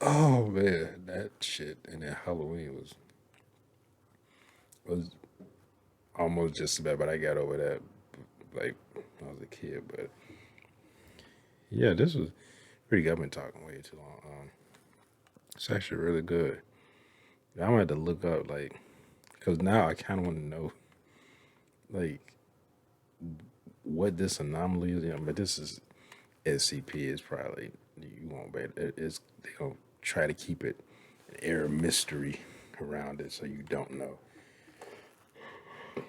Oh man, that shit. And then Halloween was almost just as bad, but I got over that like when I was a kid. But yeah, this was pretty good. I've been talking way too long. It's actually really good. I'm gonna have to look up because now I kind of want to know like what this anomaly is. But this is SCP is probably you won't bet it's they gonna try to keep it an air of mystery around it so you don't know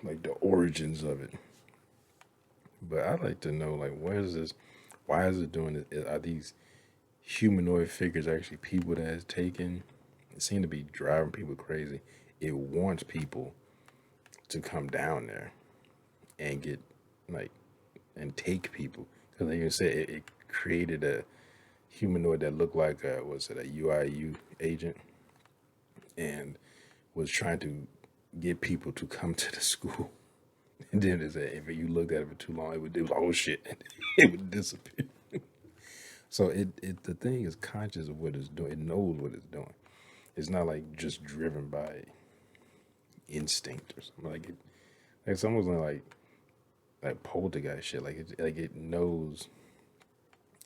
like the origins of it. But I'd like to know like why is it doing it? Are these humanoid figures actually people that is taken? It seemed to be driving people crazy. It wants people to come down there and get and take people because they even said it created a humanoid that looked like a UIU agent and was trying to get people to come to the school. And then it said if you looked at it for too long, it was oh shit, it would disappear. So the thing is conscious of what it's doing. It knows what it's doing. It's not like just driven by instinct or something like it. Like it's almost like poltergeist shit. Like it knows.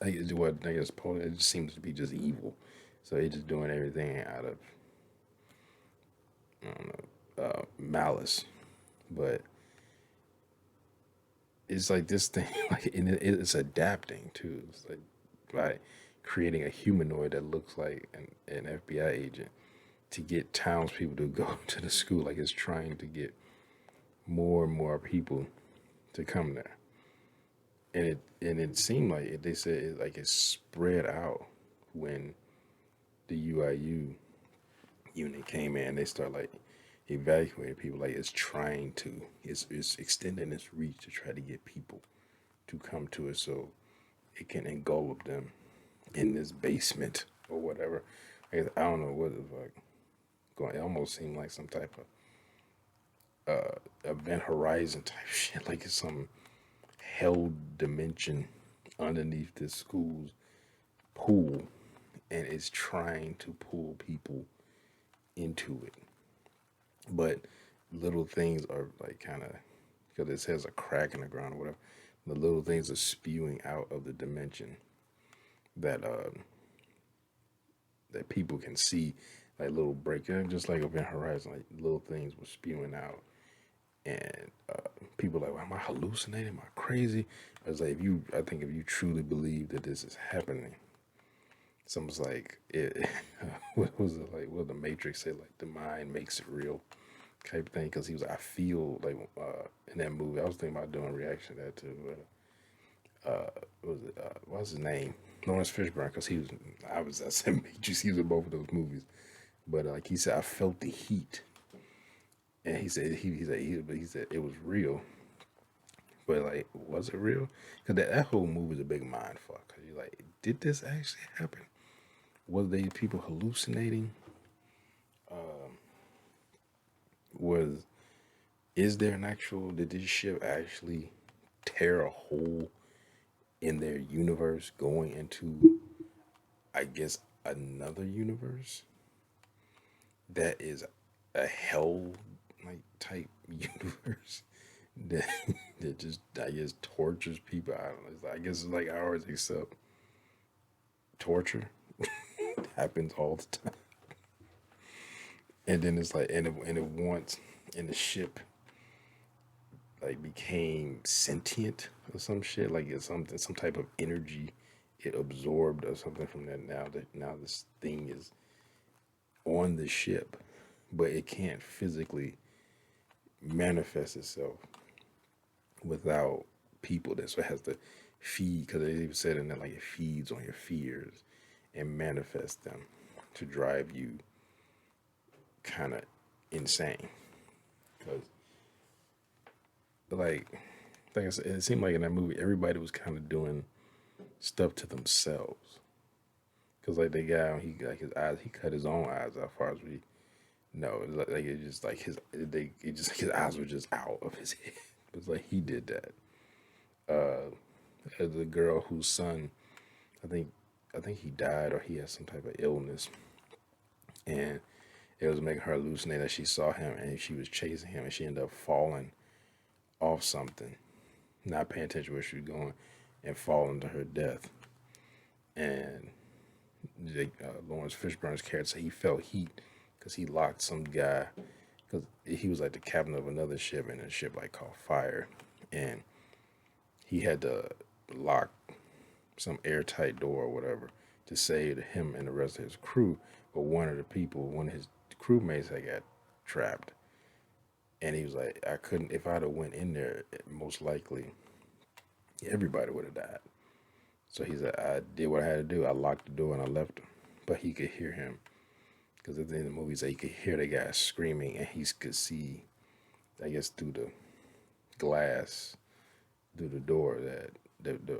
I guess it just seems to be just evil. So it's just doing everything out of I don't know malice, but it's like this thing, like, and it's adapting too. It's like by creating a humanoid that looks like an FBI agent to get townspeople to go to the school. Like it's trying to get more and more people to come there. And it seemed like they said it spread out when the UIU unit came in. They start like evacuating people. Like it's extending its reach to try to get people to come to it so it can engulf them in this basement or whatever. I don't know what it's like going. It almost seemed like some type of event horizon type shit. Like it's some hell dimension underneath this school's pool, and it's trying to pull people into it. But little things are like kind of, because it says a crack in the ground or whatever. The little things are spewing out of the dimension that that people can see, like little break, just like Event Horizon, like little things were spewing out, and people like, well, am I hallucinating? Am I crazy? I was like, I think if you truly believe that this is happening, it's almost like it. What was it like? What the Matrix said, like the mind makes it real, type thing. Because he was, I feel like in that movie, I was thinking about doing a reaction to that too. But what's his name? Lawrence Fishburne, because I said Matrix. He was in both of those movies. But like he said, I felt the heat, and he said he said it was real. But like, was it real? Because that whole movie is a big mind fuck. Cause you're like, did this actually happen? Was they people hallucinating? Is there an actual? Did this ship actually tear a hole in their universe, going into, I guess, another universe that is a hell like type universe that that just, I guess, tortures people? I don't know. I guess it's like ours, except torture happens all the time. And then it's like, and it wants, and the ship like became sentient or some shit. Like it's some type of energy it absorbed or something from that. Now this thing is on the ship, but it can't physically manifest itself without people. That's what has to feed, because they even said in there, like, it feeds on your fears and manifests them to drive you kind of insane. Because like I said, it seemed like in that movie everybody was kind of doing stuff to themselves. Because like the guy, he like his eyes, he cut his own eyes out, as far as we know. It just like his eyes were just out of his head. It was like he did that. The girl whose son, I think he died, or he had some type of illness, and it was making her hallucinate that she saw him and she was chasing him, and she ended up falling off something, not paying attention where she was going, and falling to her death. And Lawrence Fishburne's character said he felt heat because he locked some guy, because he was like the captain of another ship, and a ship like caught fire, and he had to lock some airtight door or whatever to save him and the rest of his crew. But one of his crewmates had got trapped, and he was like, I couldn't, if I'd have went in there, most likely everybody would have died. So he said, I did what I had to do. I locked the door and I left him. But he could hear him, because at the end of the movie, he could hear the guy screaming, and he could see, I guess, through the glass, through the door, that the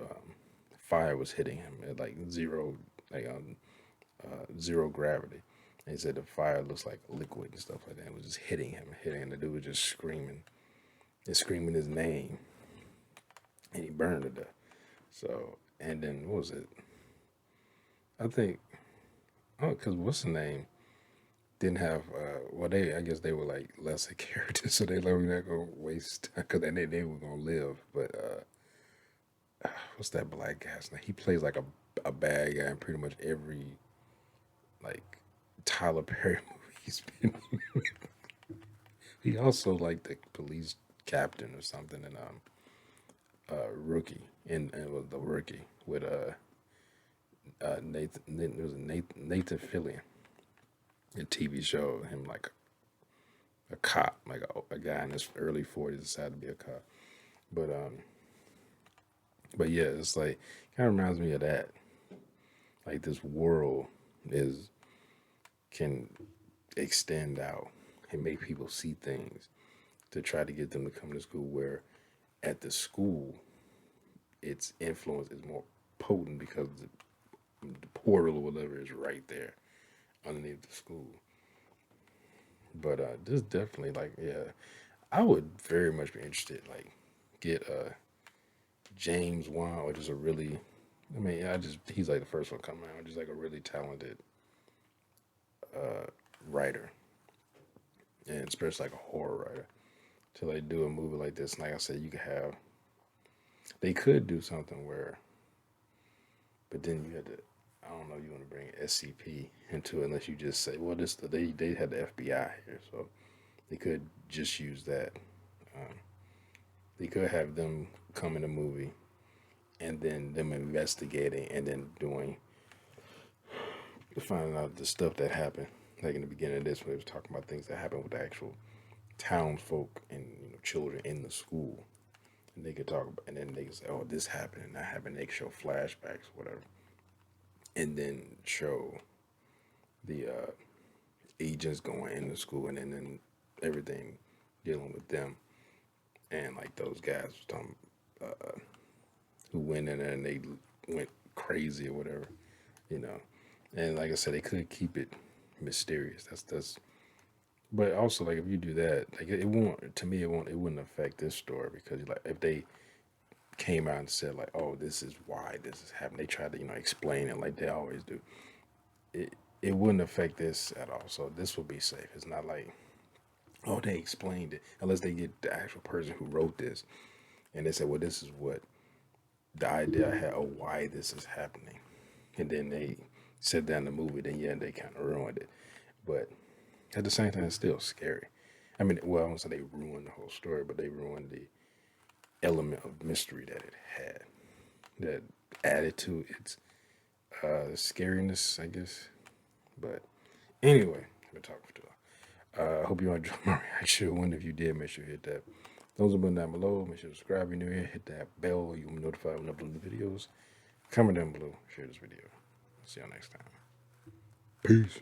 fire was hitting him at like zero gravity. And he said the fire looks like liquid and stuff like that. It was just hitting him, and the dude was just screaming his name, and he burned to death. So, and then what was it? I think, because what's the name? Didn't have, I guess they were like lesser characters, so they were not gonna waste, because they were gonna live. But what's that black guy's name? He plays like a bad guy in pretty much every like Tyler Perry movie he's been in. He also like the police captain or something in Rookie and was the Rookie with Nathan. It was Nathan Fillion. A TV show him like a cop, like a guy in his early 40s decided to be a cop. But yeah, it's like kind of reminds me of that. Like this world is can extend out and make people see things to try to get them to come to school. Where at the school, its influence is more potent because the portal or whatever is right there underneath the school. But this definitely like yeah, I would very much be interested. Like get James Wan or just a really, I mean I just he's like the first one coming out, just like a really talented writer, and especially like a horror writer, to like do a movie like this. And like I said, you could have they could do something where, but then you had to. I don't know. You want to bring SCP into it unless you just say, well, this they had the FBI here, so they could just use that. Um, they could have them come in the movie, and then them investigating, and then doing finding out the stuff that happened. Like in the beginning of this, where it was talking about things that happened with the actual townsfolk and children in the school, and they could talk about, and then they could say, "Oh, this happened and that happened." They could show flashbacks, whatever, and then show the agents going in the school, and then everything dealing with them, and like those guys was talking, who went in there and they went crazy or whatever, you know. And like I said, they could keep it mysterious. That's. But also, like if you do that, like it won't. To me, it wouldn't affect this story because like if they came out and said like, "Oh, this is why this is happening," they tried to explain it like they always do. It wouldn't affect this at all. So this will be safe. It's not like, oh, they explained it unless they get the actual person who wrote this and they said, well, this is what the idea I had of why this is happening, and then they said that in the movie. Then yeah, they kind of ruined it, but at the same time, it's still scary. I mean, well, I won't say they ruined the whole story, but they ruined the element of mystery that it had, that added to its scariness, I guess. But anyway, I've been talking for too long. I hope you enjoyed my reaction. One, if you did, make sure you hit that thumbs up button down below. Make sure to subscribe if you're new here. Hit that bell, you'll be notified when I upload the videos. Comment down below. Share this video. See y'all next time. Peace.